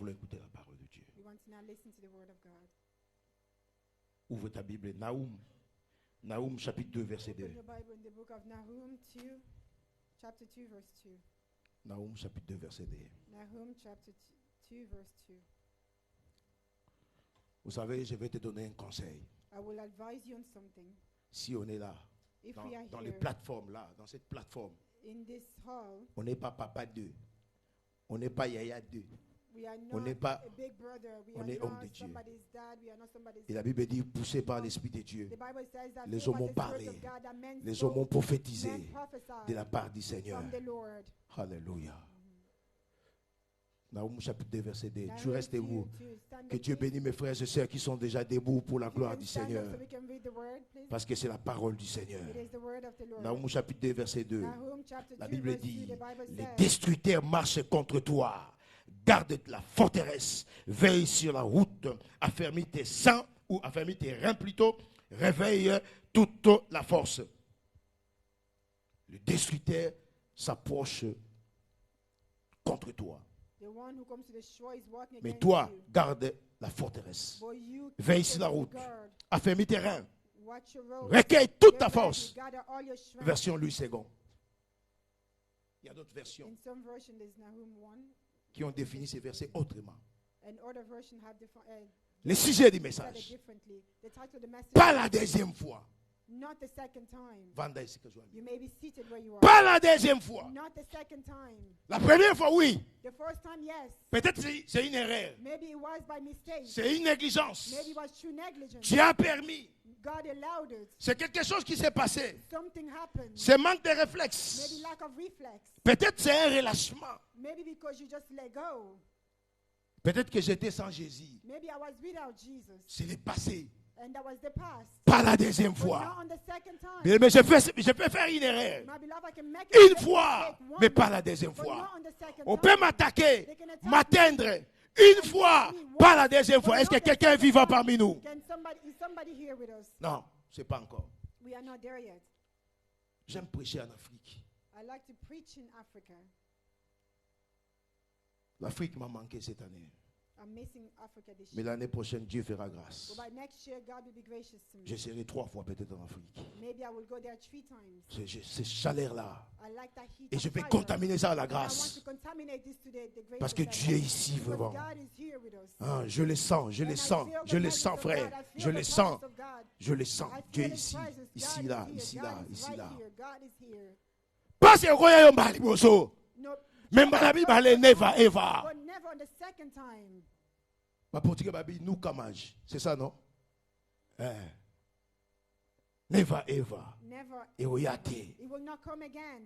voulons écouter la parole de Dieu. We want to now listen to the word of God. Ouvre ta Bible, Nahum chapitre 2, verset 2. Open your Bible in the book of Nahum 2, chapter 2, verse 2. Nahum chapitre 2, verset 2. Nahum chapter 2, verse 2. Vous savez, je vais te donner un conseil. I will advise you on something. Si on est là, If we are dans les here plateformes, là, dans cette plateforme, in this hall, on n'est pas papa 2. On n'est pas Yaya 2. we are On not n'est pas- a big brother. We on are est homme de not Dieu. somebody's dad. We are not somebody's. Et la Bible dit, poussé par l'Esprit de Dieu, The Bible says that les they hommes by ont the Spirit parlé, of God, that men les spoke, hommes ont prophétisé men prophesied de la part du Seigneur. from the Lord. Alléluia. Nahum chapitre 2, verset 2. Tu Nahum restes debout. 2, stand Que up, Dieu please. bénisse mes frères et sœurs qui sont déjà debout pour la You gloire can du stand up Seigneur. so we can read the word, please. Parce que c'est la parole du Seigneur. It is the word of the Lord. Nahum chapitre 2, verset 2. Nahum chapter La 2, Bible verse 2, dit, the Bible les says, destructeurs marchent contre toi. Garde la forteresse. Veille sur la route. Affermis tes seins, ou affermis tes reins plutôt. Réveille toute la force. Le destructeur s'approche contre toi. the one who comes to destroy is walking Mais against toi, you. garde la forteresse. But you Veille keep sur la your route. guard. Affermis tes reins. Watch your road. Recueille toute Get ta ready, force. gather all your strength. Version Louis II. Il y a d'autres versions In some version, there's Nahum 1. qui ont défini ces versets autrement. And other version have Le sujet du said it message. differently. The title of the message. Pas la deuxième fois. Not the second time. Vanda ici que je vois. You may be seated where you are. Pas la deuxième fois. Not the second time. La première fois, oui. The first time, yes. Peut-être c'est une erreur. Maybe it was by mistake. C'est une négligence. Maybe it was true negligence. Dieu a permis. God allowed it. C'est quelque chose qui s'est passé. Something happened. C'est manque de Maybe réflexe. lack of reflex. Peut-être c'est un relâchement. Maybe because you just let go. Peut-être que j'étais sans Jésus. Maybe I was without Jesus. C'est le passé. And that was the past. Pas la deuxième But fois. not on the second time. Mais je peux faire une erreur. My beloved, I can make Une a fois, mistake mais once, pas la deuxième but fois. not on the second On time. peut m'attaquer, m'atteindre une fois, pas la deuxième fois. Est-ce que quelqu'un est vivant parmi nous? Is somebody here with us? Non, c'est pas encore. We are not there yet. J'aime prêcher en Afrique. I like to preach in Africa. L'Afrique m'a manqué cette année. I'm missing Africa this Mais year. l'année prochaine, Dieu fera grâce. But by next year, God will be gracious to me. Je serai 3 fois peut-être en Afrique. Maybe I will go there 3 times. Ces chaleurs-là. I like that heat. Et of je vais fire. contaminer ça à la And I want grâce. to contaminate this to the grace Parce of que God. Dieu est ici, Because vraiment. God is here with us. Ah, je le sens, je le sens, je le sens, frère. Je le sens, je le sens. Dieu est ici, ici, là, ici, là, ici, là. Pas c'est quoi yomba liboso. Même la Bible elle never ever. But never on the second time. Ma portugais babi nous kamaj. C'est ça non? Never ever. Never. Et oyate. It will not come again.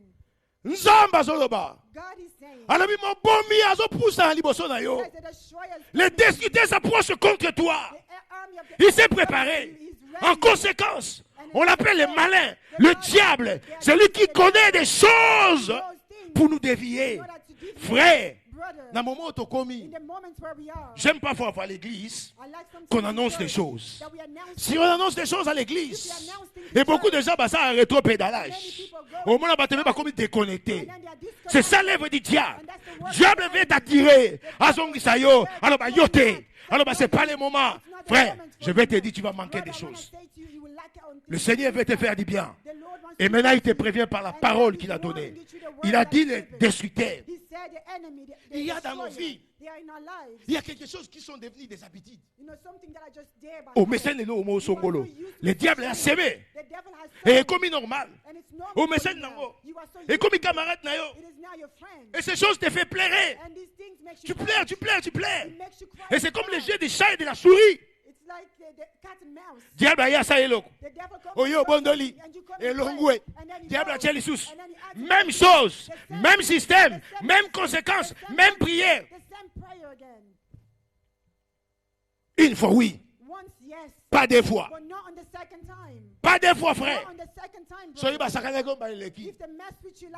Nzamba zoloba. God is saying. Alors mon bomi azo poussa liboso na yo. Says the destroyer is Les coming. discuteurs s'approchent contre toi. The army of the Il s'est enemy préparé. is En ready. conséquence, on l'appelle le malin, le diable, celui qui connaît des choses Those things pour nous dévier. in order to defeat Frère, brother. dans le moment où tu as In commis, the moments where we are. j'aime pas voir à l'église I like sometimes qu'on in annonce church des choses. that we announce Si on annonce des choses à l'église, if we announce things et in beaucoup de church, gens, bah, ça a un rétro-pédalage. Au moins, on va comme déconnecté. and then they are C'est ça disconnected. l'œuvre du diable. Diable veut t'attirer. Azongisayo. Alors, bah, yote. Alors, bah, c'est pas le moment. Frère, je vais te dire, tu vas manquer des choses. Le Seigneur veut te faire du bien. Et maintenant, il te prévient par la parole qu'il a donnée. Il a dit les destructeurs. Il y a dans nos vies, il y a quelque chose qui sont devenus des habitudes. Au mécène et au mot songolo. Le diable a sémé. Et comme normal. Au mécène nango. Et comme camarade nayo. Et ces choses te font pleurer. Tu pleures, tu pleures, tu pleures. Et c'est comme le jeu des chats et de la souris. Diable a ça et l'autre. Oyo bondoli. Et l'ongoué. Diable a tcheli sous. Même chose. Même système. Même conséquence. Même prière. Une fois oui. Pas deux fois. Pas deux fois, frère. Soyez pas sakana comme l'équipe.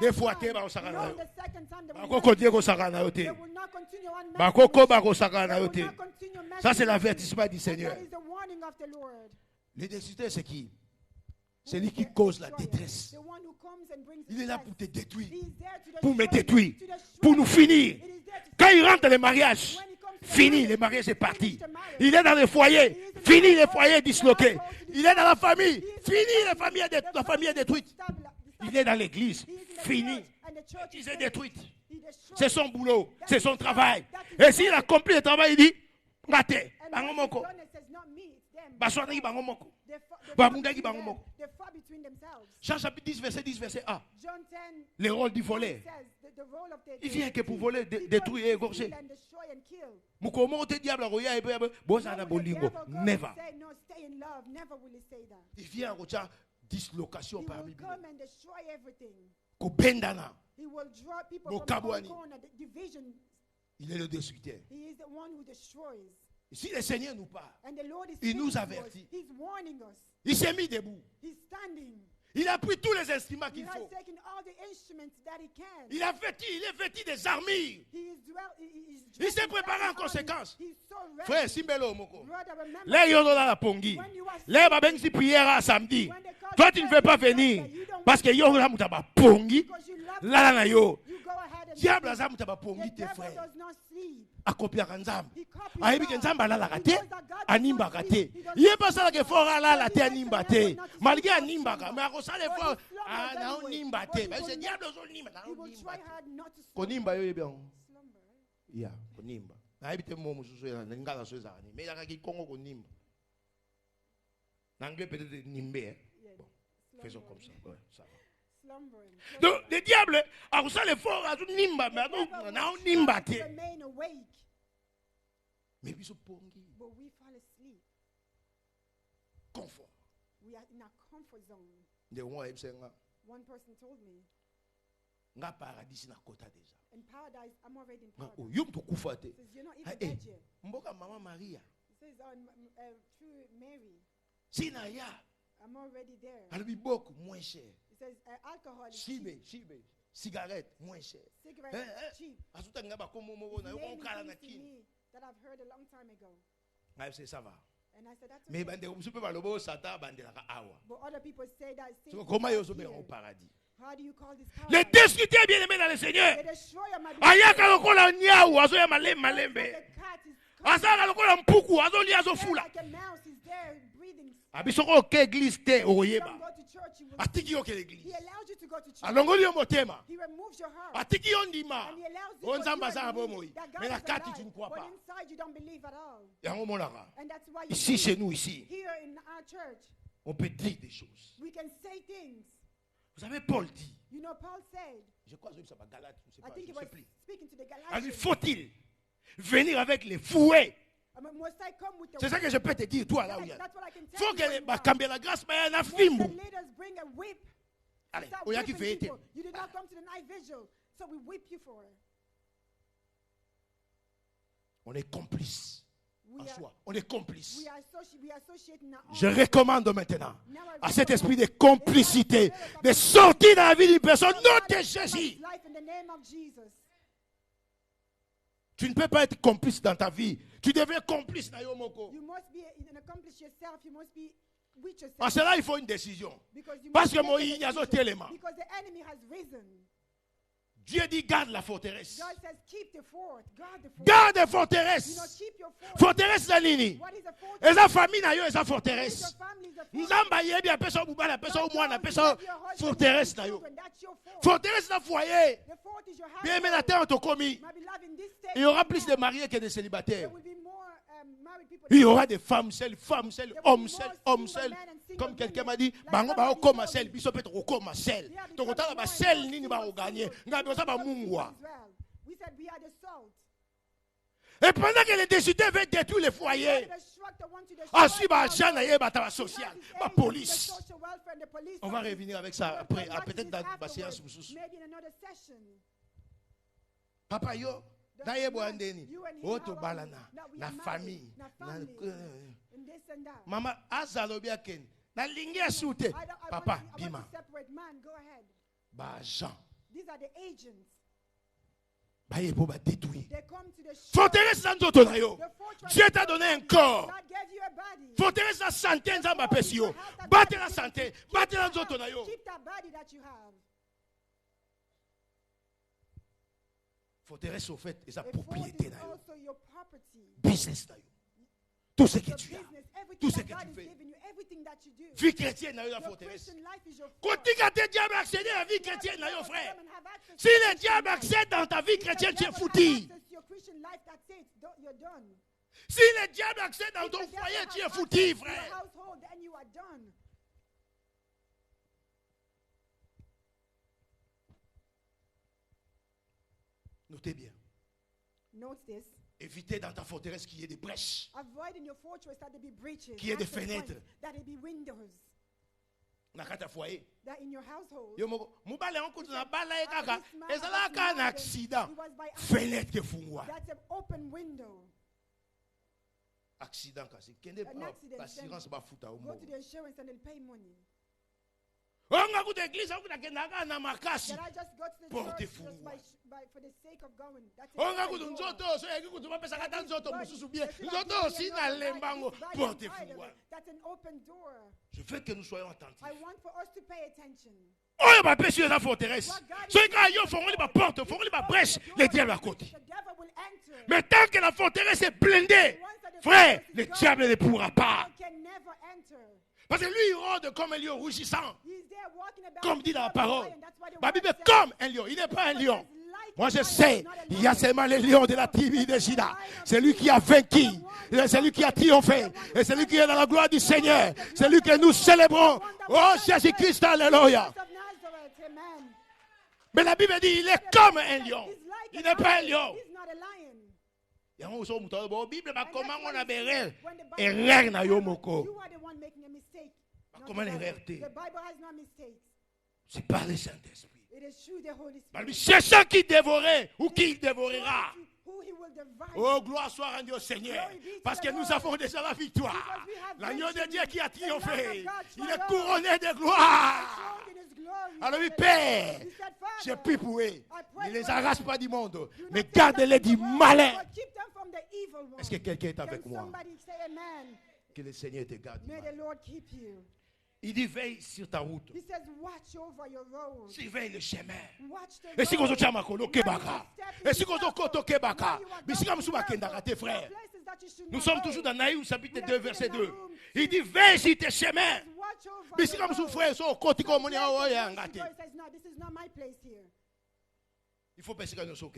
Des fois, tu es pas au sakana. Bakoko die ko sakana yote. Bakoko ba ko sakana yote. Ça, c'est l'avertissement du Seigneur. Le destructeur, c'est qui? C'est lui qui cause la détresse. Il est là pour te détruire, pour me détruire, pour nous finir. Quand il rentre dans le mariage, fini, le mariage est parti. Il est dans le foyer, fini, le foyer est disloqué. Il est dans la famille, fini, la famille est détruite. Il est dans l'église, fini, l'église est détruite. C'est son boulot, c'est son travail. Et s'il accomplit le travail, il dit, raté, bangomoko. Baswanaki bangomoko. Babungaki bangomoko. Jean chapitre 10, verset 10, verset A. Le rôle du voleur. Il vient que pour voler, détruire et égorger. Mukomo te diable roya et bozana bolingo. Never. Il vient à dislocation parmi nous. Kobendana. Il est le destructeur. Si le Seigneur nous parle, il nous avertit. Il s'est mis debout. Il a pris tous les instruments qu'il faut. Il est vêtu des armures. Il s'est préparé en conséquence. Frère, Simbelo Moko. Là, il y a la pongi. Là, il y a une prière samedi. Toi, tu ne veux pas venir. Parce que il y a une pongi. Là, là, yo. Diable, a une pongi, tes frères. Accomplir un zam. Aïe, bien zam, la raté. Animba raté. Il n'est pas ça que faut là, la terre nimba té. Malgré animba, mais à ça, les fois, ah, non, nimba té. Mais c'est diable, on nimba. Konimba, yo, bien. Ya, konimba. Aïe, bien, moi, je suis là, n'engage sur ça. Mais il y a qui Congo konimba. L'anglais peut-être nimbe. Bon, faisons comme ça. Ouais, ça va. Donc, le diable, à ça, les forts, à tout nimba, mais à non, nimba té. Mais ils sont pongi. But we fall asleep. Confort. We are in a comfort zone. One person told me, nga paradis na kota déjà. in paradise, I'm already in paradise. Yum to kufa te. He says, you're not even dead yet. Mboka mama Maria. He says, through Mary, Sina ya. I'm already there. Albi beaucoup moins cher. He says, alcohol is cheap. Chibe. Cigarette moins cher. Cigarettes is cheap. Asuta nga ba komo mo na yo kala na kin. That I've heard a long time ago. I say ça va. And I said, that's okay. Mais bande umsupe balobo sata bande la awa. But other people say that. So comment yo so au paradis? How do you call this paradise? Les destructeurs bien-aimés dans le Seigneur. The destroyer, my Ayaka lokola nyau azo ya malembe. The cat is Asaka lokola mpuku azo li azo fula. like a mouse is there breathing. Abisoko ke église te You oyeba. don't go to church, you will Atiki yo ke l'église. He allows you to go to church. Alongoli yo motema. He removes your heart. Atiki yo ndima. And he allows you Onzamba to za believe bomoi. that God Mais la is kati alive, tu ne crois but pas. inside you don't believe at all. Yango monaka. And that's why you Ici see, chez nous ici, here in our church, on peut dire des choses. we can say things. Vous savez Paul dit. You know, Paul said, Je crois que ça va Galate, je sais I pas, think je he was sais plus. speaking to the Alors, Galatians. faut-il venir avec les fouets? Must I come with the C'est ça que je peux te dire toi là où il y a. That's what I can tell Faut you. que when bah you are. cambier la grâce mais il y a un Must film. the leaders bring a whip? Allez, Start on y a qui whipping fait été. people. You did not come to the night vigil, so we whip you for it. On est complice We en are, soi. On est complice. we associate in our Je own. recommande maintenant Now I à cet recommend esprit de complicité de sortir dans la vie d'une personne. Non, t'es Jésus. life in the name of Jesus. Tu ne peux pas être complice dans ta vie. Tu deviens complice dans Yomoko. You must be an accomplice yourself. You must be with yourself. En cela, il faut une décision. Because you Parce must que make a Moïse y a decision. autre élément. Because the enemy has risen. Dieu dit garde la forteresse. God says, keep the fort. Guard the fort. Garde la You know, forteresse. keep your fort. Forteresse la nini. What is a fort? Eza famille na yo eza What is your forteresse. family? Is a fort. Nzamba yebi apesa mubala apesa God mwana knows apesa you have your husband, forteresse na your yo. children. That's your fort. Forteresse na foyer. The fort is your house. Bien aimé la terre tokomi. My beloved, in this state, Il y aura right plus now, de mariés que de there célibataires. will be more married people. Il y aura des femmes seules, hommes There will be hommes more seuls, single hommes seuls. men and single Comme quelqu'un women. m'a dit, Like bango ba somebody okoma told sel, me. biso peut okoma sel. Yeah, because Tokotala more ba and sel more nini single ba oganye. people. Nga biso ba Single people mungwa. as well. We said we are the salt. Et pendant que les décideurs veulent détruire les foyers, ensuite ba agent na yeba ta social, ba police. On va revenir avec ça après, peut-être dans la séance sous. Papa yo, na yebo andeni. Oto balana, na famille, na Mama azalobia ken. Na lingi asute. Papa bima. Ba agent. These are the agents. Ba yebo ba détruire. They come to the Forteresse na nzoto na yo. The fortress Dieu t'a donné un corps. God gave you a body. Forteresse na santé nzamba pesi yo. Batte la santé, batte la nzoto na yo. Keep that body that you have. Forteresse au fait, et sa A fort propriété, is also your property. business, tout ce que Your tu as, business, everything tout ce that que God tu is fais. giving you, everything that you do. Vie chrétienne, la Your forteresse. Christian life is your fort. Quand tu as diable accéder à la vie You have chrétienne, the là, devil frère. come and have access Si to your le Christian diable life. accède dans ta vie If the chrétienne, tu es devil has foutu. access to your Christian life, that's it. You're done. Si le diable accède dans If ton the devil foyer, has tu es access foutu, to your frère. household, then you are done. Notez bien. Note this. Évitez dans ta forteresse qu'il y ait des brèches. Avoid in your fortress that there be breaches, Qu'il y ait des access points, fenêtres. that there be windows, Dans ta foyer. that in your household. Yo mobale on kutu na bala e After kaka. this man Ezala was ka na murdered, accident. it was by accident. Fenêtre ke fungwa. That's an open window. Accident kasi. Kende An accident, assurance ba futa o Go mo. to the insurance and they'll pay money. Onga kuta église okuta kenda ka na makasi. That I just go to the Porte church just fungwa. for the sake of going. That's Onga open kutu door. nzoto so yeki kutu bapesa kata nzoto mususu bien. Nzoto si na lembango porte fungwa. That's an open door. Je veux que nous soyons attentifs. I want for us to pay attention. Oyo bapesi eza forteresse. Soki ka yo fongoli ba porte, fongoli ba brèche, le diable à côté. The devil will enter. Mais tant que la forteresse est blindée, frère, le diable ne pourra pas. God can never enter. Parce que lui, il rôde comme un lion rougissant. He's there walking about Comme dit dans la like a parole. lion. That's what the La word Bible says. est comme un lion. Il n'est pas un lion. Like Moi, a je lion, sais, not a il y a lion. seulement les lions de la tribu de Juda. C'est lui qui a vaincu. C'est lui qui a triomphé. Et c'est lui qui est dans la gloire du Seigneur. C'est lui que nous célébrons. Oh, Jésus-Christ, alléluia. Jesus of Nazareth, amen. Mais la Bible dit, il est comme un lion. He's like Il a n'est pas un lion. lion. He's not a lion. Il y a un autre mot. Bon, Bible, bah, And comment that's on why a you erreur? see, when the Bible Erreur says na yo moko. you are the one making a mistake. not comment the Bible. l'erreur t'est? The Bible has no mistakes. C'est par le Saint-Esprit. It is through the Holy Bah, lui, Spirit. c'est ça qui dévorait ou qui dévorera. Who he will divide. Oh, gloire soit rendue au Seigneur. Parce que nous avons déjà la victoire. L'agneau de Dieu qui a triomphé. Il est couronné de gloire. Crowned in his glory. Alors, oui, Père, He said, j'ai Father, pris pour eux. I pray Ne les for arrache them. pas du monde, Do mais not take garde-les them du from the world, malin. but keep them from the evil one. Est-ce que quelqu'un est avec Can moi? somebody say amen? Que le Seigneur te garde du May the malin. Lord keep you. Il dit veille sur ta route. He says, watch over your road. Surveille le chemin. Watch the Et si road. vous êtes makolo kebaka. Et si vous êtes koto kebaka. Where you are Mais si going, comme souba kendaka tes there are frères. places that you should Nous not sommes go. toujours dans Naïm chapitre 2 verset 2. Il Il dit veille sur tes chemins. Watch over Mais si your comme sous road. frère sont koti comme on est Some en places haut et en you gâté. go, he says, no, this is not my place here. Il faut penser que nous sommes.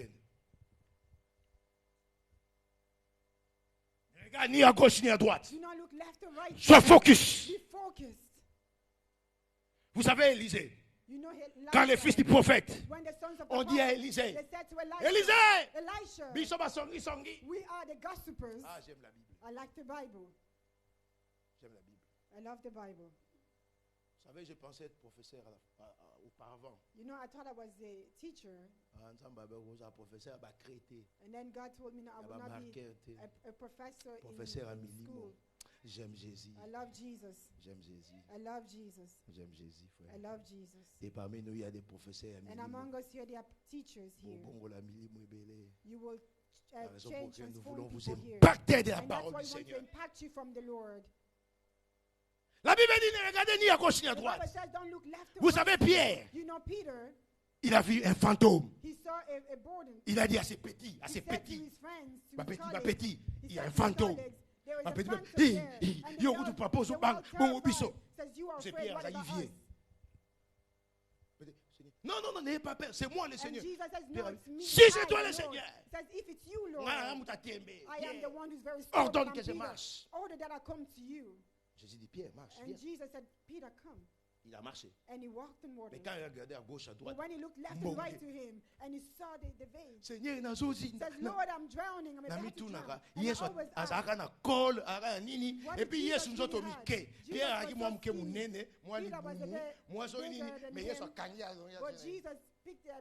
Regarde ni à gauche ni à droite. Do not look left or right. Sois focus. Be focused. Vous savez Élisée, You know, quand les fils du prophète, when the sons of the on dit à prophet, Élisée, they said to Elisha, Élisée, Elisha, Bishop Songi Songi. we are the gossipers. Ah, j'aime la Bible. I like the Bible. J'aime la Bible. I love the Bible. Vous savez, je pensais être professeur auparavant. You know, I thought I was a teacher, Professeur à Crété. and then God told me no, I will not be a professor Professeur à in Milimo. school. J'aime Jésus. I love Jesus. J'aime Jésus. I love Jesus. J'aime Jésus, frère. I love Jesus. Et parmi nous, il y a des professeurs à And Milimo. among us here, there are teachers here. Bongo la Milimo est belle. You will La raison pour change, laquelle nous transform voulons vous people here. impacter de la And that's parole why du we want to Seigneur. impact you from the Lord. La Bible dit ne regardez ni à gauche ni à The droite. Bible says, don't look left or Vous right. savez, Pierre, You know, Peter, il a vu un fantôme. he saw a burden. Il a dit à ses petits, He said to his friends, to ma his petit, ma colleagues, petit, he il y a said un to his fantôme. colleagues, there is Ma a petit, phantom il there. And y a they beaucoup de all- papas au they were banc, all bon au terrified. biseau. Says, you are C'est afraid, Pierre, what ça y about vient. us? Non, non, non, n'ayez pas peur, c'est moi le And Seigneur. Jesus says, no, Pierre, it's me. si c'est I, toi the le Lord. Seigneur, Says, if it's you, Lord, I am the one who's very strong. ordonne I'm que je Peter. marche. Order that I come to you. Jésus dit, Pierre, marche, And viens. Jesus said, Peter, come. Il a marché. And he walked on water. Mais quand il a regardé à gauche, à But droite, when he looked left Bon, and right ok. to him, and he saw the vein, Seigneur, il a zozi. he says, Lord, I'm drowning. I'm Na about to mitunaka drown. And I yesu always ask, azalaka na col aka nini What et puis did yesu Jesus nzoto really have? mike Jesus pierre was azalaki mwa so moke skinny. monene mwa Peter was a libumu bit mwa so nini bigger than mais yesu him. akangi but Jesus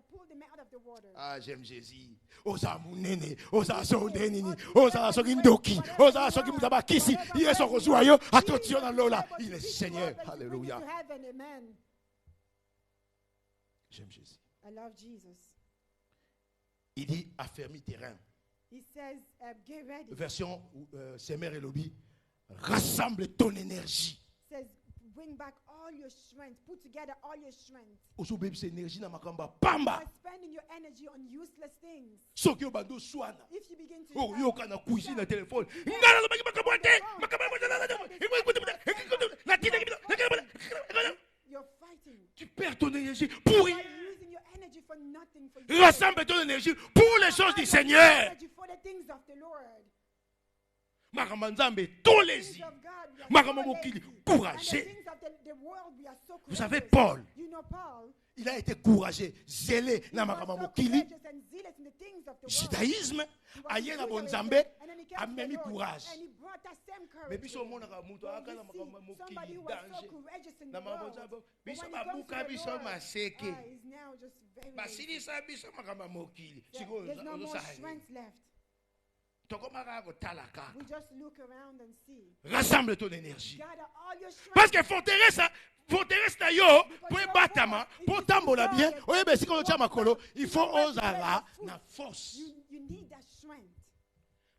pulled him out of the water. ah j'aime Jésus ozala monene ozala sonde nini ozala soki ndoki ozala soki mutu abakisi yesu akozwa yo atoti yo na lola il est Seigneur alléluia Amen. j'aime Jésus I love Jesus. il dit affermis terrain He says, get ready. version Semer et Lobby rassemble ton énergie Says, bring back all your strength, put together all your strength. Aujourd'hui, c'est énergie dans ma kamba. You Pamba. are spending your energy on useless things. Soki obando swana. If you begin to Oh, yo kana cuisine na téléphone. you're fighting. Tu perds ton énergie pour You rien. are using your energy for nothing, for you. Rassemble ton énergie pour les choses du Seigneur. Energy for the things of the Lord. Maramanzambe, tous les Things yeux. of God, we are Makambo so mokili, lazy. And courageux. the things of the world, we are so Vous savez, courageous. Paul, You know Paul. il a été courageux, zélé He na was makambo so mokili. courageous and zealous in the things of the world. Judaïsme, He was aye na Judaism, bonzambe, and then he came to amemi the Lord, courage. and he brought that same courage. Mais biso with him. monaka mutu When aka na you makambo see somebody mokili who was so danger. courageous in Na the world, mabonzambe, but biso when he comes to babuka the biso Lord, maseke. he's now just very lazy. Basilisa biso makambo mokili. Siko There's no more ozosala. strength left. Tokomaka kotala kaka. We just look around and see. Rassemble ton énergie. Gather all your Parce strength. que forteresse na yo, po ebatama, po tambola bien, oyebe siko otia makolo, il faut ozala na force. You need that strength.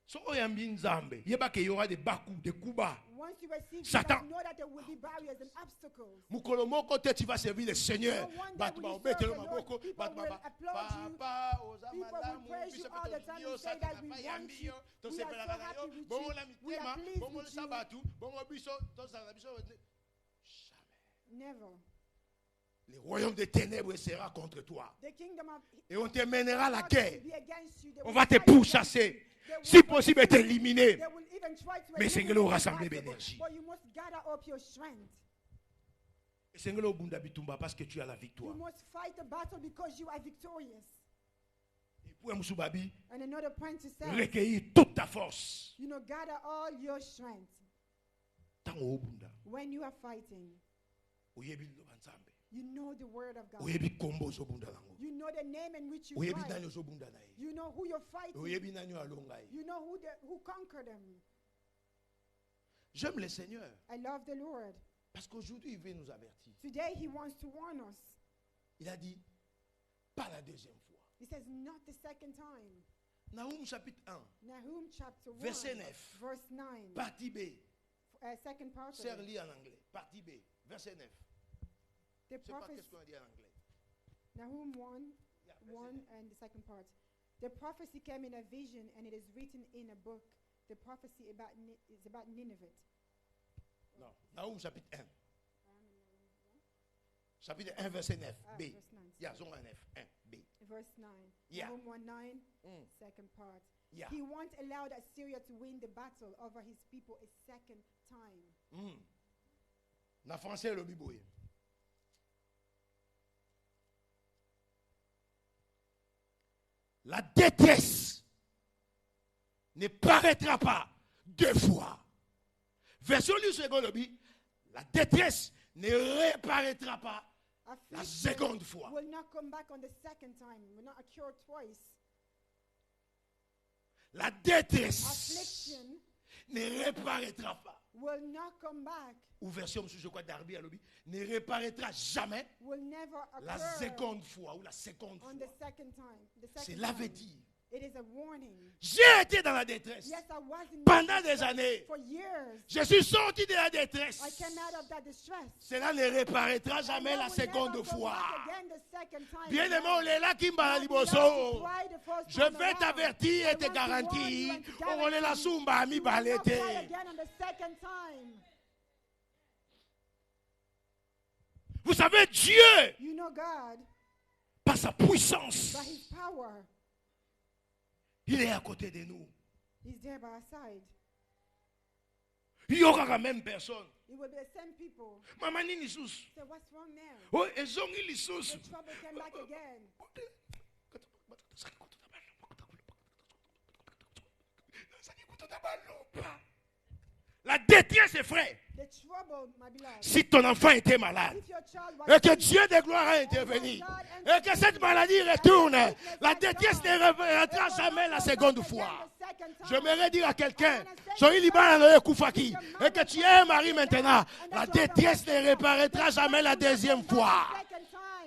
So oyambi nzambe, yeba ke yora des baku, des coups. Once you receive Satan. Jesus, know that there will be barriers and obstacles. Mukolo moko te tu vas servir le Seigneur. No wonder Batu when ba you obetelo serve the maboko, Lord, people batu will ba applaud you. papa, oza People will malamu, praise you biso all the pe time tobio, and say sata that na we pa want yambi you. yo, We are tosepelaka so na happy yo, with bongo you. na We are mitema, pleased bongo with lisa you. batu, bongo biso, tozala na biso. Never. Le royaume des ténèbres sera contre toi. The kingdom of Et on te mènera à la darkness guerre. will be against you. They On will va te fight against pourchasser. you. They will Si fight possible, against you. t'éliminer. They will even try to Mais eliminate Seigneur, you if rassembler possible. l'énergie. But you must gather up your strength. Et Seigneur, au bunda bitumba, parce que tu as la You victoire. must fight the battle because you are victorious. Et pour Moussoubabi, And another point to say, recueillir toute ta force. you know, gather all your strength. Tant au bunda, When you are fighting, oyebi loba nzambe. you know the word of God. Oyebi kombo zo bunda nango. You know the name in which you Oyebi fight. nani zo bunda na ye. You know who you're fighting. Oyebi nani alonga ye. You know who conquered them. J'aime le Seigneur. I love the Lord. Parce qu'aujourd'hui, il veut nous avertir. Today he wants to warn us. Il a dit, pas la deuxième fois. He says, not the second time. Nahum chapitre 1, Nahum chapter 1, verset 9. verse 9. Partie B. Second part of Sœur it. lit en anglais. Partie B. Verset 9. The Je sais pas prophecy, qu'est-ce qu'on dit en anglais. Nahum 1, Yeah, verset 1 9. and the second part. The prophecy came in a vision and it is written in a book. The prophecy is about Nineveh. Non. Nahum chapitre 1. Chapitre 1, verset 9. B. Verse 9. Yeah, zonga 9. 1. B. Verse 9. Yeah. Nahum 1 9, Mm. second part. Yeah. He won't allow Assyria to win the battle over his people a second time. Mm. Na français, le biboye. La détresse ne paraîtra pas deux fois. Version du second lobby, la détresse ne reparaîtra pas la Affliction seconde fois. will not come back on the second time, will not occur twice. La détresse Affliction ne reparaîtra pas. will not come back, Ou version, je crois, d'Arbi à lobby, ne reparaîtra jamais will never la occur seconde fois ou la seconde on fois. the second time. The second Cela veut time. dire, It is a warning. j'ai été dans la détresse Yes, I was in pendant that des distress années. for years. Je suis sorti de la détresse. I came out of that distress. Cela ne reparaîtra jamais And la that will never seconde come fois. back again the second time Bien-aimé, around. on est là qui m'a God liboso. will not try the first Je time vais around. t'avertir I et te want to warn you garantir. and to On est la guarantee sumba à mi you will not balete. try again on the second time. Vous savez, Dieu, You know God, par sa puissance, by his power, il est à côté de nous. he's there by our side. Il y aura la même personne. It will be the same people. Maman nini lisusu. So what's wrong there? Oh, ezongi lisusu. The trouble came back again. La détresse est frère. The trouble, my beloved. Si ton enfant était malade, If your child was et que sick, Dieu de gloire a intervenu, et que cette maladie retourne, la détresse ne reviendra jamais la seconde fois. J'aimerais dire à quelqu'un, soyez libre dans Koufaki, et que tu es un mari maintenant, la détresse ne reparaîtra jamais la deuxième fois.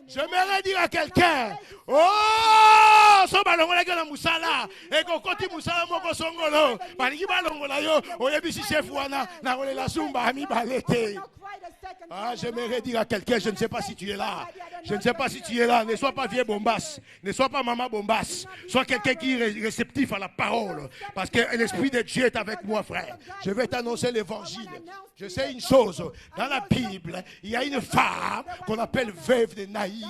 J'aimerais dire à quelqu'un, oh, so balongola ke na musala, e kokoti musala moko songolo, balingi balongola yo, oyebisi chef wana, na kolela sumba ami balete. Ah, j'aimerais dire à quelqu'un, je ne sais pas si tu es là. Je ne sais pas si tu es là. Ne sois pas vieux bombasse. Ne sois pas maman bombasse. Sois quelqu'un qui est réceptif à la parole. Parce que l'Esprit de Dieu est avec moi, frère. Je vais t'annoncer l'évangile. Je sais une chose. Dans la Bible, il y a une femme qu'on appelle veuve de Naïm.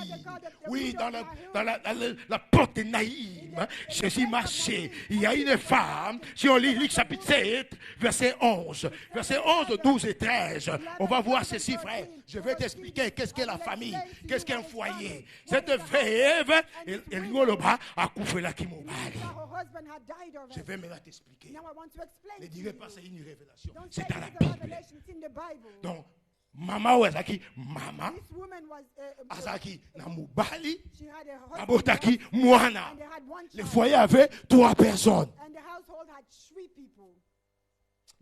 Oui, dans la porte de Naïm, Jésus marchait. Il y a une femme, si on lit Luc chapitre 7, verset 11. Verset 11, 12 et 13. On va voir ceci, frère. Je vais t'expliquer qu'est-ce qu'est la famille. Qu'est-ce qu'est un foyer. Cette veuve, elle a couffé la kimobali. Je vais maintenant t'expliquer. Ne dirai pas c'est une révélation. C'est dans la Bible. Donc, maman Wazaki, maman, Azaki, Namubali, Abotaki, Moana. Le foyer avait 3 personnes.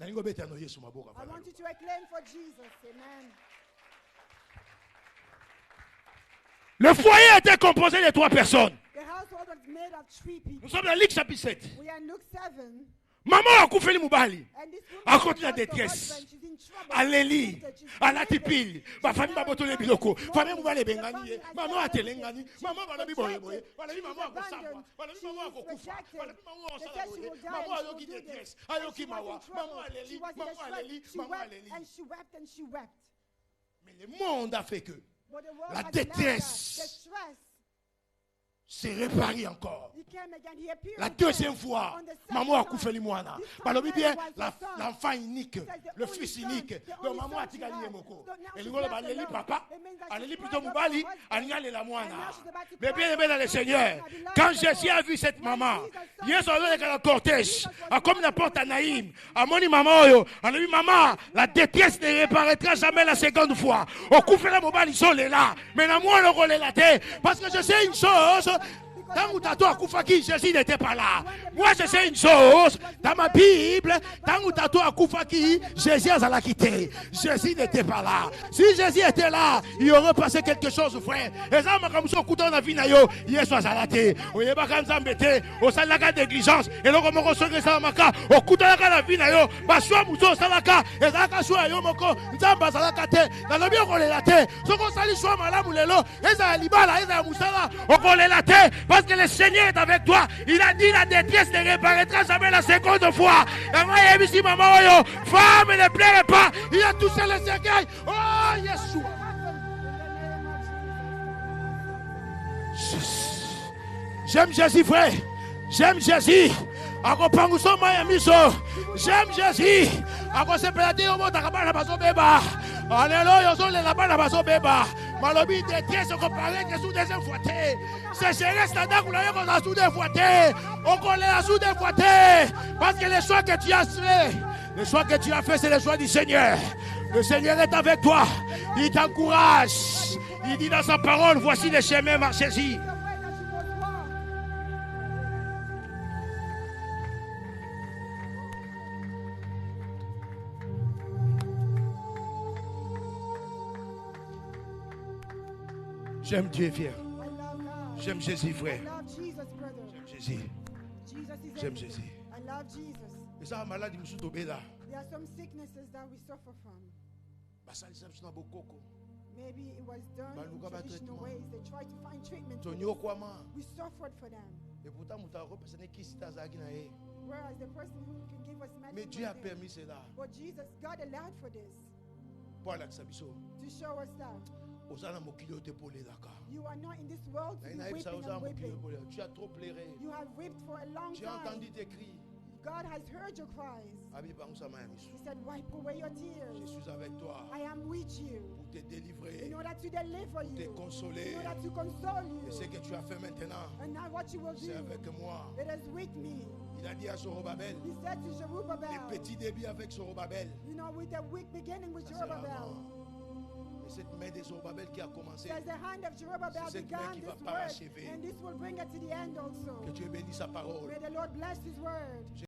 I want you to acclaim for Jesus. Amen. Le foyer était composé de 3 personnes. The household was made of 3 people. Nous sommes dans Luc chapitre 7. We are in Luke 7. Maman a coupé le moubali. And this woman À cause de la lost her détresse. husband. She's in trouble. À l'Eli, She's à la naked. tipil, ma famille m'a boté les biloko, famille m'a les bengani, maman a telengani, maman va la boye boye, voilà maman a kosamba, voilà maman a kokufa, voilà maman a salaboye, maman a yoki détresse, a yoki mawa, maman a l'Eli, maman a l'Eli, maman a l'Eli. And she wept and she wept. Mais le monde a fait que But the world la has allowed her. détresse The stress. s'est réparée encore. He came again. He appeared La again. deuxième fois, On the second maman a time. coupé les moines. This time Balobi bien, was the son. l'enfant unique, Says the le only fils son, unique. the Donc only maman son a she tigali had. moko. So now Et she's l'ingolo left baleli alone. papa, It means that alleli she's plutôt cried over mobali, her husband. alingale la And moine. now she's about to Mais cry bien aimé over dans le her Seigneur, husband. I belong quand to the Jésus a Lord. vu cette When maman, Jesus saw Yesu her, allait dans le cortège, Jesus was a comme la walking porte à with Naïm, Jesus. a moni maman oyo, a dit maman, la détresse ne réparera jamais la seconde fois. Au coup fait la mobile, ils sont là. Mais na moi le relais la tête, parce que je sais une chose. Tant que t'as toi Koufaki, Jésus n'était pas là. Moi je sais une chose, dans ma Bible, tant que t'as toi Koufaki, Jésus a la quitté. Jésus n'était pas là. Si Jésus était là, il aurait passé quelque chose, frère. Et ça m'a comme ça couteau na vie na yo, Yesu azalate. Oyeba kanza mbete, osalaka négligence. Et donc on reçoit ça maka, o couteau la vie na yo, ba swa muzo salaka, et ça ka swa yo moko, nzamba salaka te. Na lobi okolela te. Soko sali swa malamu lelo, eza libala, eza musala, okolela te. Parce que le Seigneur est avec toi. Il a dit la détresse ne réparera jamais la seconde fois. La mère ici, maman, femme ne pleure pas. Il a touché le cercueil. Oh, Yeshua. J'aime Jésus, frère. J'aime Jésus. J'aime Jésus. Alléluia, la bana baso beba. Malobi détresse comparé que sous deuxième fois. C'est chéri standard qu'on a eu qu'on a sous deux fois. On connaît la sous deux fois. Parce que les choix que tu as fait, les choix que tu as fait, c'est les choix du Seigneur. Le Seigneur est avec toi. Il t'encourage. Il dit dans sa parole, voici les chemins, marchez-y. J'aime Dieu, frère. J'aime Jésus, frère. J'aime Jésus. J'aime Jésus. Et ça, maladie, je suis tombé là. There are some sicknesses that we suffer from. Maybe it was done in traditional ways. They tried to find treatment for this. We suffered for them. Whereas the person who can give us Mais Dieu a medicine, permis cela. but Jesus, God allowed for this to show us that you are not in this world to be whipping and whipping. Tu as trop pleuré. You have whipped for a long Tu as time. entendu tes cris. God has heard your cries. He said, wipe away your Je tears. suis avec toi I am with you pour te délivrer, in order to deliver pour te you, consoler. in order to console Et ce you. que tu as fait maintenant, And now what you will c'est do, avec moi. it is with me. Il a dit à Zorobabel, He said to les Zerubbabel, petits débuts avec Zorobabel. you know, with the weak beginning with Ça, c'est Zerubbabel, avant. Et cette main de Zorobabel qui a commencé, says the hand of Zerubbabel C'est cette main began qui this va work, parachever. and this will bring it to the end also. que Dieu bénisse sa parole. May the Lord bless His word.